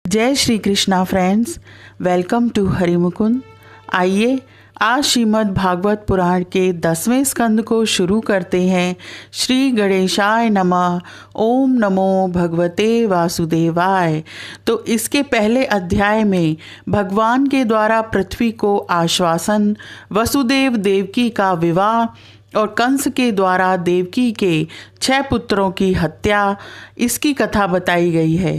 जय Shri Krishna friends, welcome to Harimukund. आइए आज श्रीमद् भागवत पुराण के 10वें स्कंद को शुरू करते हैं। श्री गणेशाय नमः। ओम नमो भगवते वासुदेवाय। तो इसके पहले अध्याय में भगवान के द्वारा पृथ्वी को आश्वासन, वसुदेव देवकी का विवाह और कंस के द्वारा देवकी के 6 पुत्रों की हत्या, इसकी कथा बताई गई है।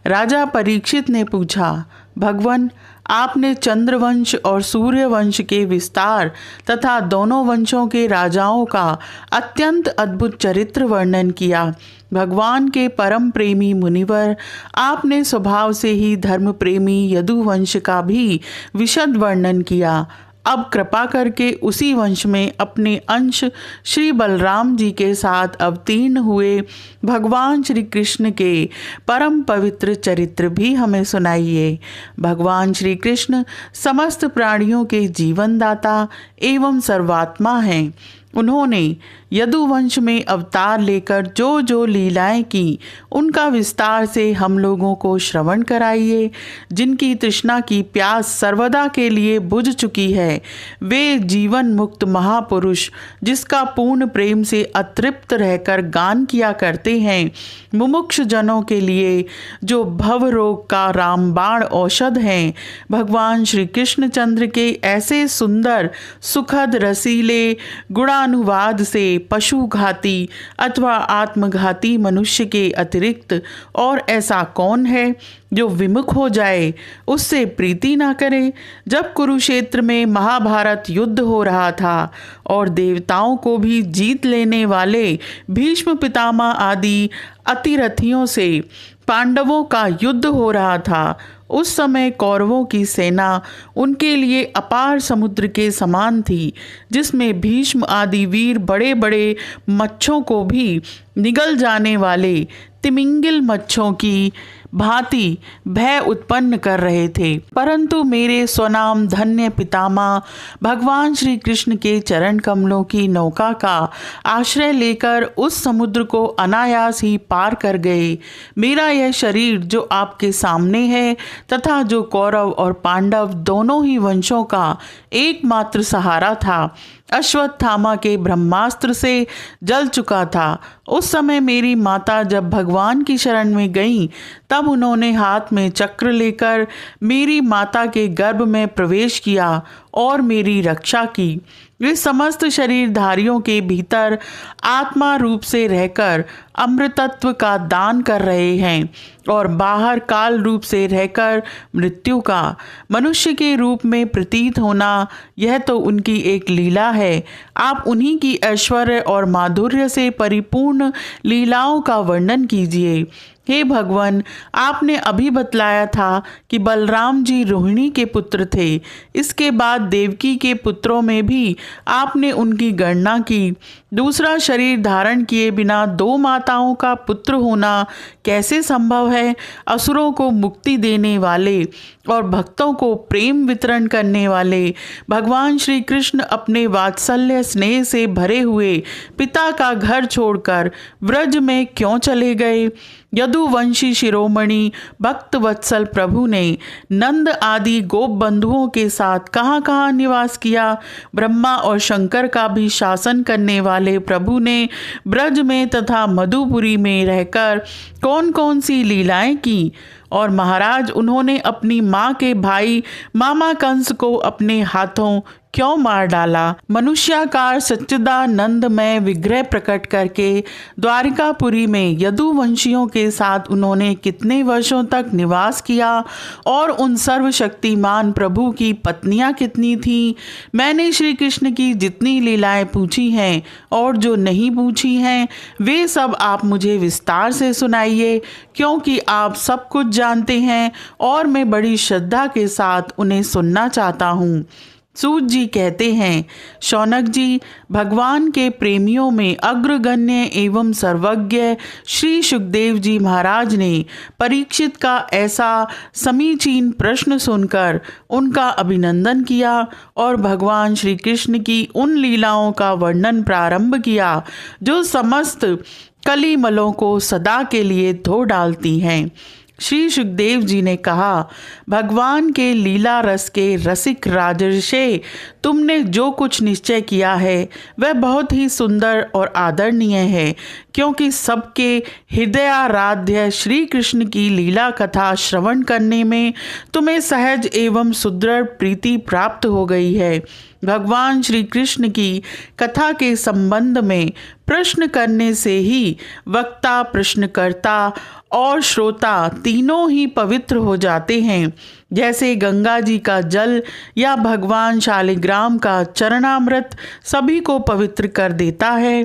राजा परीक्षित ने पूछा, भगवान, आपने चंद्रवंश और सूर्यवंश के विस्तार तथा दोनों वंशों के राजाओं का अत्यंत अद्भुत चरित्र वर्णन किया। भगवान के परम प्रेमी मुनिवर, आपने स्वभाव से ही धर्म प्रेमी यदुवंश का भी विशद वर्णन किया। अब कृपा करके उसी वंश में अपने अंश श्री बलराम जी के साथ अवतीर्ण हुए भगवान श्री कृष्ण के परम पवित्र चरित्र भी हमें सुनाइए। भगवान श्री कृष्ण समस्त प्राणियों के जीवनदाता एवं सर्वात्मा हैं। उन्होंने यदुवंश में अवतार लेकर जो जो लीलाएं की, उनका विस्तार से हम लोगों को श्रवण कराइए। जिनकी तृष्णा की प्यास सर्वदा के लिए बुझ चुकी है, वे जीवन मुक्त महापुरुष जिसका पूर्ण प्रेम से अतृप्त रहकर गान किया करते हैं, मुमुक्ष जनों के लिए जो भव रोग का रामबाण औषध हैं, भगवान श्री कृष्णचंद्र के ऐसे सुंदर सुखद रसीले गुणानुवाद से पशुघाती अथवा आत्मघाती मनुष्य के अतिरिक्त और ऐसा कौन है जो विमुख हो जाए, उससे प्रीति ना करे। जब कुरुक्षेत्र में महाभारत युद्ध हो रहा था और देवताओं को भी जीत लेने वाले भीष्म पितामह आदि अतिरथियों से पांडवों का युद्ध हो रहा था, उस समय कौरवों की सेना उनके लिए अपार समुद्र के समान थी, जिसमें भीष्म आदि वीर बड़े बड़े मच्छों को भी निगल जाने वाले तिमिंगिल मच्छों की भांति भय उत्पन्न कर रहे थे। परंतु मेरे स्वनाम धन्य पितामह भगवान श्री कृष्ण के चरण कमलों की नौका का आश्रय लेकर उस समुद्र को अनायास ही पार कर गए। मेरा यह शरीर जो आपके सामने है तथा जो कौरव और पांडव दोनों ही वंशों का एकमात्र सहारा था, अश्वत्थामा के ब्रह्मास्त्र से जल चुका था। उस समय मेरी माता जब भगवान की शरण में गईं, तब उन्होंने हाथ में चक्र लेकर मेरी माता के गर्भ में प्रवेश किया और मेरी रक्षा की। वे समस्त शरीरधारियों के भीतर आत्मा रूप से रहकर अमृतत्व का दान कर रहे हैं और बाहर काल रूप से रहकर मृत्यु का मनुष्य के रूप में प्रतीत होना, यह तो उनकी एक लीला है। आप उन्हीं की ऐश्वर्य और माधुर्य से परिपूर्ण लीलाओं का वर्णन कीजिए। हे भगवान, आपने अभी बतलाया था कि बलराम जी रोहिणी के पुत्र थे। इसके बाद देवकी के पुत्रों में भी आपने उनकी गणना की। दूसरा शरीर धारण किए बिना 2 माताओं का पुत्र होना कैसे संभव है? असुरों को मुक्ति देने वाले और भक्तों को प्रेम वितरण करने वाले भगवान श्री कृष्ण अपने वात्सल्य स्नेह से भरे हुए पिता का घर छोड़कर व्रज में क्यों चले गए? यदुवंशी शिरोमणि भक्त वत्सल प्रभु ने नंद आदि गोप बंधुओं के साथ कहाँ कहाँ निवास किया? ब्रह्मा और शंकर का भी शासन करने वाले प्रभु ने ब्रज में तथा मधुपुरी में रहकर कौन कौन सी लीलाएं की? और महाराज, उन्होंने अपनी माँ के भाई मामा कंस को अपने हाथों क्यों मार डाला? मनुष्याकार सच्चिदानंदमय विग्रह प्रकट करके द्वारिकापुरी में यदुवंशियों के साथ उन्होंने कितने वर्षों तक निवास किया? और उन सर्वशक्तिमान प्रभु की पत्नियां कितनी थीं? मैंने श्री कृष्ण की जितनी लीलाएं पूछी हैं और जो नहीं पूछी हैं, वे सब आप मुझे विस्तार से सुनाइए, क्योंकि आप सब कुछ जानते हैं और मैं बड़ी श्रद्धा के साथ उन्हें सुनना चाहता हूँ। सूत जी कहते हैं, शौनक जी, भगवान के प्रेमियों में अग्रगण्य एवं सर्वज्ञ श्री सुखदेव जी महाराज ने परीक्षित का ऐसा समीचीन प्रश्न सुनकर उनका अभिनंदन किया और भगवान श्री कृष्ण की उन लीलाओं का वर्णन प्रारंभ किया जो समस्त कलिमलों को सदा के लिए धो डालती हैं। श्री सुखदेव जी ने कहा, भगवान के लीला रस के रसिक राजर्षे, तुमने जो कुछ निश्चय किया है वह बहुत ही सुंदर और आदरणीय है, क्योंकि सबके हृदयाराध्य श्री कृष्ण की लीला कथा श्रवण करने में तुम्हें सहज एवं सुदृढ़ प्रीति प्राप्त हो गई है। भगवान श्री कृष्ण की कथा के संबंध में प्रश्न करने से ही वक्ता, प्रश्नकर्ता और श्रोता तीनों ही पवित्र हो जाते हैं। जैसे गंगा जी का जल या भगवान शालिग्राम का चरणामृत सभी को पवित्र कर देता है,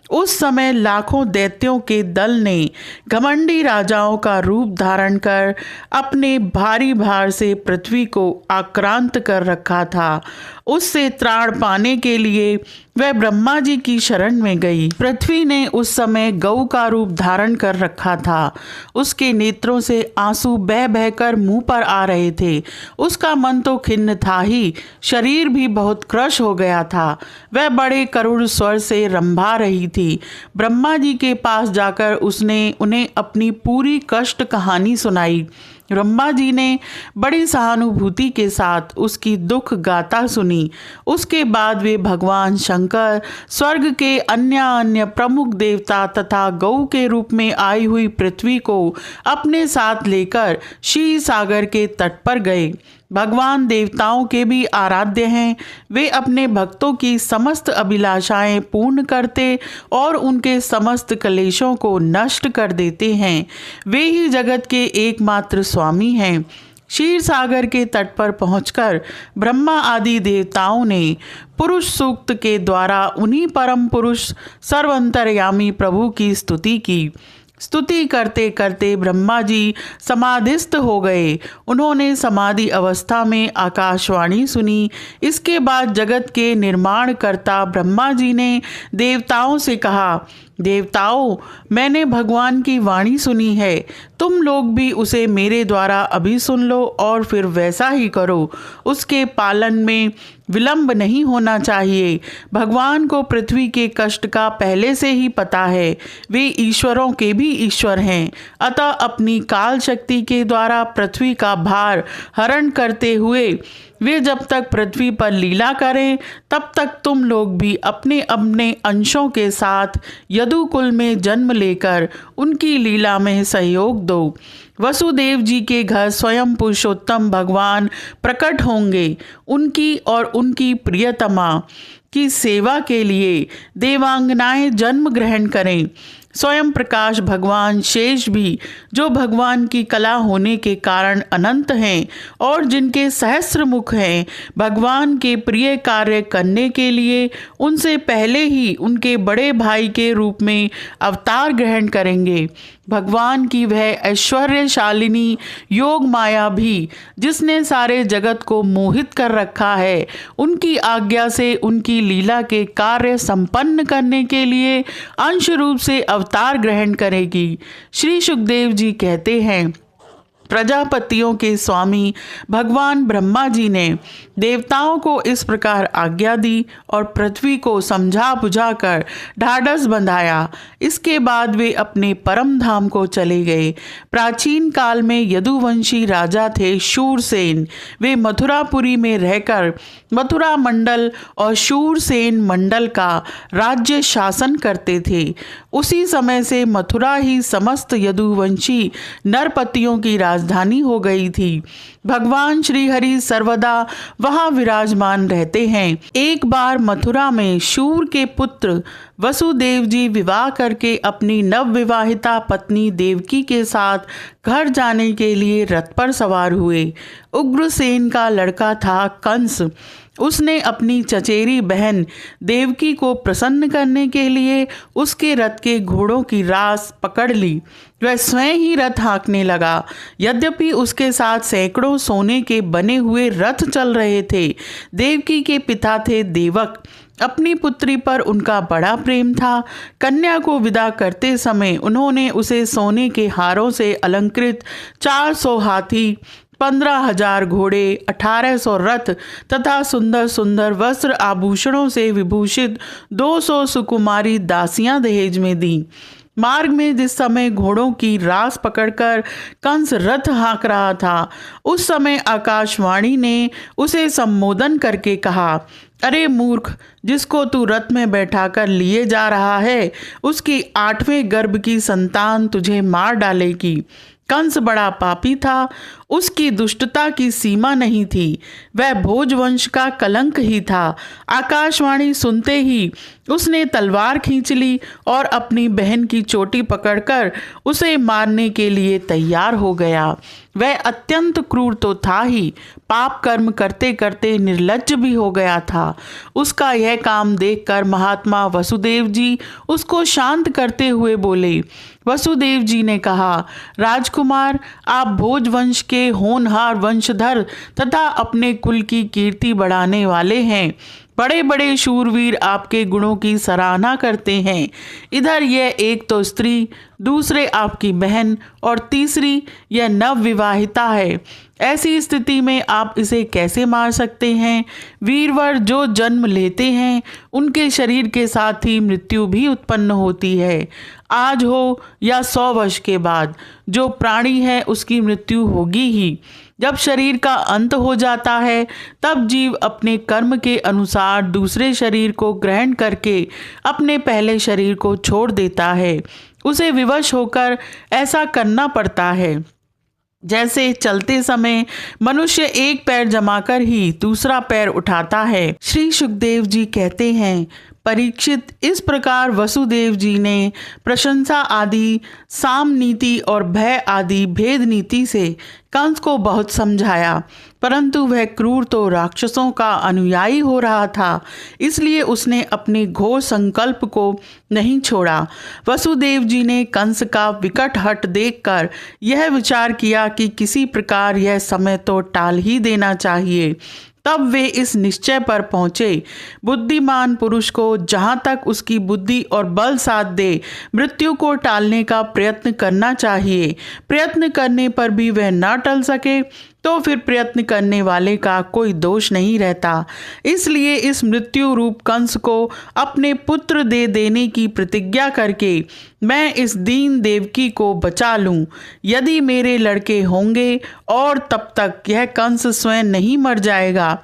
उस समय लाखों दैत्यों के दल ने घमंडी राजाओं का रूप धारण कर अपने भारी भार से पृथ्वी को आक्रांत कर रखा था। उससे त्राण पाने के लिए वह ब्रह्मा जी की शरण में गई। पृथ्वी ने उस समय गऊ का रूप धारण कर रखा था। उसके नेत्रों से आंसू बह बहकर मुंह पर आ रहे थे। उसका मन तो खिन्न था ही, शरीर भी बहुत क्रश हो गया था। वह बड़े करुण स्वर से रंभा रही थी। ब्रह्मा जी के पास जाकर उसने उन्हें अपनी पूरी कष्ट कहानी सुनाई। ब्रह्मा जी ने बड़ी सहानुभूति के साथ उसकी दुख गाथा सुनी। उसके बाद वे भगवान शंकर, स्वर्ग के अन्य प्रमुख देवता तथा गौ के रूप में आई हुई पृथ्वी को अपने साथ लेकर क्षीर सागर के तट पर गए। भगवान देवताओं के भी आराध्य हैं। वे अपने भक्तों की समस्त अभिलाषाएं पूर्ण करते और उनके समस्त क्लेशों को नष्ट कर देते हैं। वे ही जगत के एकमात्र स्वामी हैं। क्षीर सागर के तट पर पहुंचकर ब्रह्मा आदि देवताओं ने पुरुष सूक्त के द्वारा उन्हीं परम पुरुष सर्वंतर्यामी प्रभु की स्तुति की। स्तुति करते करते ब्रह्मा जी समाधिस्थ हो गए। उन्होंने समाधि अवस्था में आकाशवाणी सुनी। इसके बाद जगत के निर्माण कर्ता ब्रह्मा जी ने देवताओं से कहा, देवताओं, मैंने भगवान की वाणी सुनी है, तुम लोग भी उसे मेरे द्वारा अभी सुन लो और फिर वैसा ही करो। उसके पालन में विलंब नहीं होना चाहिए। भगवान को पृथ्वी के कष्ट का पहले से ही पता है। वे ईश्वरों के भी ईश्वर हैं। अतः अपनी काल शक्ति के द्वारा पृथ्वी का भार हरण करते हुए वे जब तक पृथ्वी पर लीला करें, तब तक तुम लोग भी अपने अपने अंशों के साथ यदुकुल में जन्म लेकर उनकी लीला में सहयोग दो। वसुदेव जी के घर स्वयं पुरुषोत्तम भगवान प्रकट होंगे। उनकी और उनकी प्रियतमा की सेवा के लिए देवांगनाएं जन्म ग्रहण करें। स्वयं प्रकाश भगवान शेष भी, जो भगवान की कला होने के कारण अनंत हैं और जिनके सहस्र मुख हैं, भगवान के प्रिय कार्य करने के लिए उनसे पहले ही उनके बड़े भाई के रूप में अवतार ग्रहण करेंगे। भगवान की वह ऐश्वर्यशालिनी योग माया भी, जिसने सारे जगत को मोहित कर रखा है, उनकी आज्ञा से उनकी लीला के कार्य संपन्न करने के लिए अंश रूप से अवतार ग्रहण करेगी। श्री सुखदेव जी कहते हैं, प्रजापतियों के स्वामी भगवान ब्रह्मा जी ने देवताओं को इस प्रकार आज्ञा दी और पृथ्वी को समझा बुझाकर ढाढ़स बंधाया। इसके बाद वे अपने परम धाम को चले गए। प्राचीन काल में यदुवंशी राजा थे शूरसेन। वे मथुरापुरी में रहकर मथुरा मंडल और शूरसेन मंडल का राज्य शासन करते थे। उसी समय से मथुरा ही समस्त यदुवंशी नरपतियों की राजधानी हो गई थी। भगवान श्री हरि सर्वदा वहां विराजमान रहते हैं। एक बार मथुरा में शूर के पुत्र वसुदेव जी विवाह करके अपनी नवविवाहिता पत्नी देवकी के साथ घर जाने के लिए रथ पर सवार हुए। उग्रसेन का लड़का था कंस। उसने अपनी चचेरी बहन देवकी को प्रसन्न करने के लिए उसके रथ के घोड़ों की रास पकड़ ली। वह स्वयं ही रथ हाँकने लगा। यद्यपि उसके साथ सैकड़ों सोने के बने हुए रथ चल रहे थे। देवकी के पिता थे देवक। अपनी पुत्री पर उनका बड़ा प्रेम था। कन्या को विदा करते समय उन्होंने उसे सोने के हारों से अलंकृत 400 हाथी, 15,000 घोड़े, 1800 रथ तथा सुंदर सुंदर वस्त्र आभूषणों से विभूषित 200 सुकुमारी दासियां दहेज में दी। मार्ग में जिस समय घोड़ों की रास पकड़कर कंस रथ हाँक रहा था, उस समय आकाशवाणी ने उसे संबोधन करके कहा, अरे मूर्ख, जिसको तू रथ में बैठाकर लिए जा रहा है, उसकी 8वें गर्भ की संतान तुझे मार डालेगी। कंस बड़ा पापी था, उसकी दुष्टता की सीमा नहीं थी, वह भोजवंश का कलंक ही था। आकाशवाणी सुनते ही उसने तलवार खींच ली और अपनी बहन की चोटी पकड़कर उसे मारने के लिए तैयार हो गया। वह अत्यंत क्रूर तो था ही, पाप कर्म करते करते निर्लज्ज भी हो गया था। उसका यह काम देखकर महात्मा वसुदेव जी उसको शांत करते हुए बोले। वसुदेव जी ने कहा, राजकुमार, आप भोजवंश के होनहार वंशधर तथा अपने कुल की कीर्ति बढ़ाने वाले हैं। बड़े बड़े शूरवीर आपके गुणों की सराहना करते हैं। इधर यह एक तो स्त्री, दूसरे आपकी बहन और तीसरी यह नवविवाहिता है। ऐसी स्थिति में आप इसे कैसे मार सकते हैं? वीरवर जो जन्म लेते हैं उनके शरीर के साथ ही मृत्यु भी उत्पन्न होती है। आज हो या 100 वर्ष के बाद, जो प्राणी है उसकी मृत्यु होगी ही। जब शरीर का अंत हो जाता है तब जीव अपने कर्म के अनुसार दूसरे शरीर को ग्रहण करके अपने पहले शरीर को छोड़ देता है। उसे विवश होकर ऐसा करना पड़ता है। जैसे चलते समय मनुष्य एक पैर जमाकर ही दूसरा पैर उठाता है। श्री सुखदेव जी कहते हैं, परीक्षित, इस प्रकार वसुदेव जी ने प्रशंसा आदि, साम नीति और भय आदि भेद नीति से कंस को बहुत समझाया, परंतु वह क्रूर तो राक्षसों का अनुयायी हो रहा था, इसलिए उसने अपने घोर संकल्प को नहीं छोड़ा। वसुदेव जी ने कंस का विकट हठ देखकर यह विचार किया कि किसी प्रकार यह समय तो टाल ही देना चाहिए। तब वे इस निश्चय पर पहुंचे, बुद्धिमान पुरुष को जहां तक उसकी बुद्धि और बल साथ दे मृत्यु को टालने का प्रयत्न करना चाहिए। प्रयत्न करने पर भी वह न टल सके तो फिर प्रयत्न करने वाले का कोई दोष नहीं रहता। इसलिए इस मृत्यु रूप कंस को अपने पुत्र दे देने की प्रतिज्ञा करके मैं इस दीन देवकी को बचा लूं। यदि मेरे लड़के होंगे और तब तक यह कंस स्वयं नहीं मर जाएगा,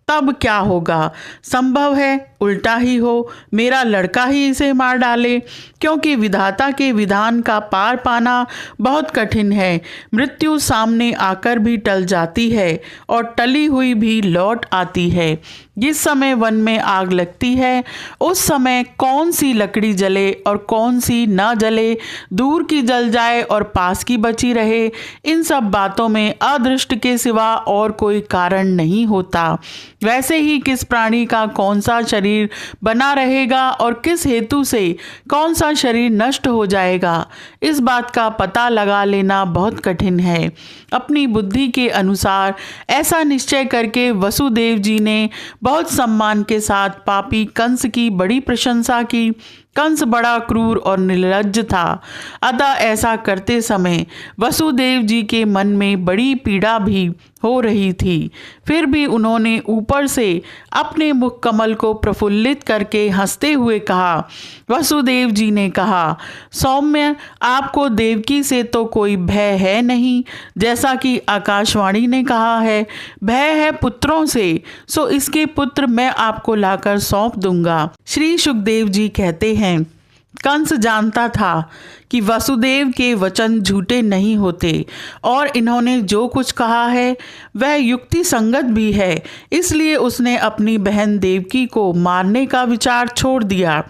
तब क्या होगा? संभव है उल्टा ही हो, मेरा लड़का ही इसे मार डाले, क्योंकि विधाता के विधान का पार पाना बहुत कठिन है। मृत्यु सामने आकर भी टल जाती है और टली हुई भी लौट आती है। जिस समय वन में आग लगती है उस समय कौन सी लकड़ी जले और कौन सी न जले, दूर की जल जाए और पास की बची रहे, इन सब बातों में अदृष्ट के सिवा और कोई कारण नहीं होता। वैसे ही किस प्राणी का कौन सा शरीर बना रहेगा और किस हेतु से कौन सा शरीर नष्ट हो जाएगा, इस बात का पता लगा लेना बहुत कठिन है। अपनी बुद्धि के अनुसार ऐसा निश्चय करके वसुदेव जी ने बहुत सम्मान के साथ पापी कंस की बड़ी प्रशंसा की। कंस बड़ा क्रूर और निर्लज्ज था, अतः ऐसा करते समय वसुदेव जी के मन में बड़ी पीड़ा भी हो रही थी। फिर भी उन्होंने ऊपर से अपने मुख कमल को प्रफुल्लित करके हंसते हुए कहा। वसुदेव जी ने कहा, सौम्य, आपको देवकी से तो कोई भय है नहीं, जैसा कि आकाशवाणी ने कहा है। भय है पुत्रों से, सो इसके पुत्र मैं आपको लाकर सौंप दूंगा। श्री सुखदेव जी कहते हैं, कंस जानता था कि वसुदेव के वचन झूठे नहीं होते और इन्होंने जो कुछ कहा है वह युक्ति संगत भी है, इसलिए उसने अपनी बहन देवकी को मारने का विचार छोड़ दिया।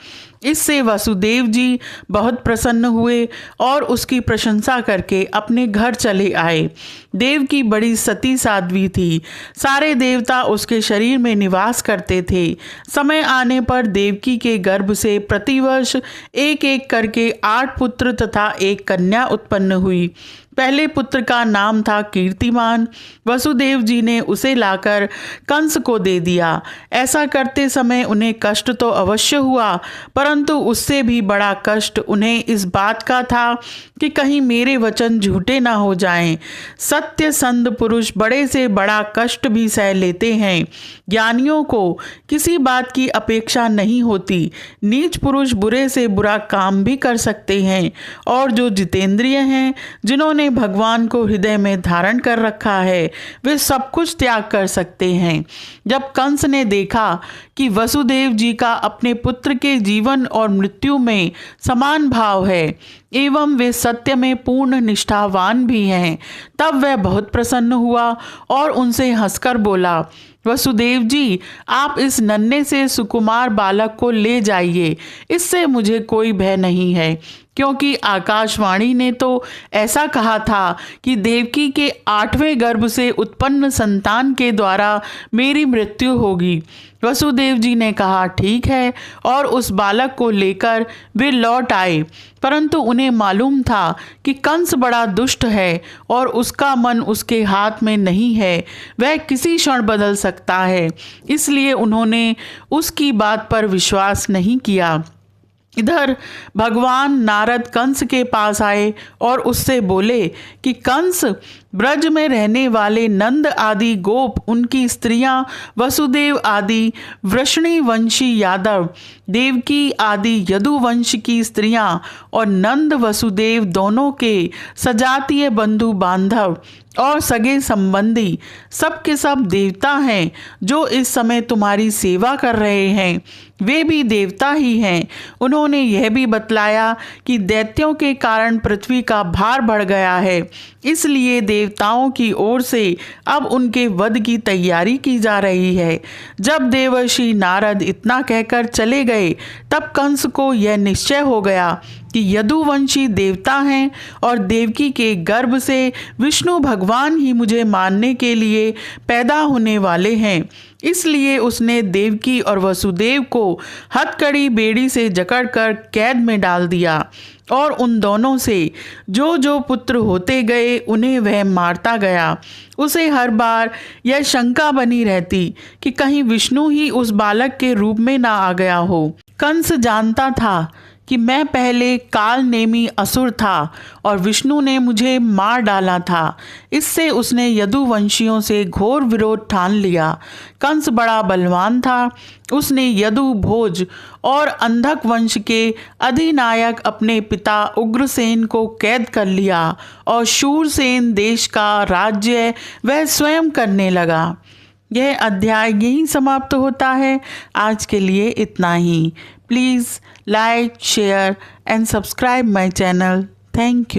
इससे वसुदेव जी बहुत प्रसन्न हुए और उसकी प्रशंसा करके अपने घर चले आए। देवकी बड़ी सती साध्वी थी, सारे देवता उसके शरीर में निवास करते थे। समय आने पर देवकी के गर्भ से प्रतिवर्ष एक एक करके 8 पुत्र तथा 1 कन्या उत्पन्न हुई। पहले पुत्र का नाम था कीर्तिमान। वसुदेव जी ने उसे लाकर कंस को दे दिया। ऐसा करते समय उन्हें कष्ट तो अवश्य हुआ, परंतु उससे भी बड़ा कष्ट उन्हें इस बात का था कि कहीं मेरे वचन झूठे ना हो जाएं। सत्यसंध पुरुष बड़े से बड़ा कष्ट भी सह लेते हैं। ज्ञानियों को किसी बात की अपेक्षा नहीं होती। नीच पुरुष बुरे से बुरा काम भी कर सकते हैं, और जो जितेंद्रिय हैं, जिन्होंने भगवान को हृदय में धारण कर रखा है, वे सब कुछ त्याग कर सकते हैं। जब कंस ने देखा कि वसुदेव जी का अपने पुत्र के जीवन और मृत्यु में समान भाव है एवं वे सत्य में पूर्ण निष्ठावान भी हैं, तब वह बहुत प्रसन्न हुआ और उनसे हंसकर बोला, वसुदेव जी, आप इस नन्हे से सुकुमार बालक को ले जाइए, इससे मुझे कोई भय नहीं है, क्योंकि आकाशवाणी ने तो ऐसा कहा था कि देवकी के 8वें गर्भ से उत्पन्न संतान के द्वारा मेरी मृत्यु होगी। वसुदेव जी ने कहा ठीक है, और उस बालक को लेकर वे लौट आए। परंतु उन्हें मालूम था कि कंस बड़ा दुष्ट है और उसका मन उसके हाथ में नहीं है, वह किसी क्षण बदल सकता है, इसलिए उन्होंने उसकी बात पर विश्वास नहीं किया। इधर भगवान नारद कंस के पास आए और उससे बोले कि कंस, ब्रज में रहने वाले नंद आदि गोप, उनकी स्त्रियां, वसुदेव आदि वृषणी वंशी यादव, देवकी आदि यदुवंश की स्त्रियां और नंद वसुदेव दोनों के सजातीय बंधु बांधव और सगे संबंधी सब के सब देवता हैं, जो इस समय तुम्हारी सेवा कर रहे हैं, वे भी देवता ही हैं। उन्होंने यह भी बतलाया कि दैत्यों के कारण पृथ्वी का भार बढ़ गया है, इसलिए देवताओं की ओर से अब उनके वध की तैयारी की जा रही है। जब देवर्षि नारद इतना कहकर चले गए, तब कंस को यह निश्चय हो गया कि यदुवंशी देवता हैं और देवकी के गर्भ से विष्णु भगवान ही मुझे मारने के लिए पैदा होने वाले हैं। इसलिए उसने देवकी और वसुदेव को हथकड़ी बेड़ी से जकड़कर कैद में डाल दिया, और उन दोनों से जो जो पुत्र होते गए उन्हें वह मारता गया। उसे हर बार यह शंका बनी रहती कि कहीं विष्णु ही उस बालक के रूप में ना आ गया हो। कंस जानता था कि मैं पहले काल नेमी असुर था और विष्णु ने मुझे मार डाला था। इससे उसने यदुवंशियों से घोर विरोध ठान लिया। कंस बड़ा बलवान था। उसने यदु, भोज और अंधक वंश के अधिनायक अपने पिता उग्रसेन को कैद कर लिया और शूरसेन देश का राज्य वह स्वयं करने लगा। यह अध्याय यहीं समाप्त होता है। आज के लिए इतना ही। Please like, share and subscribe my channel. Thank you.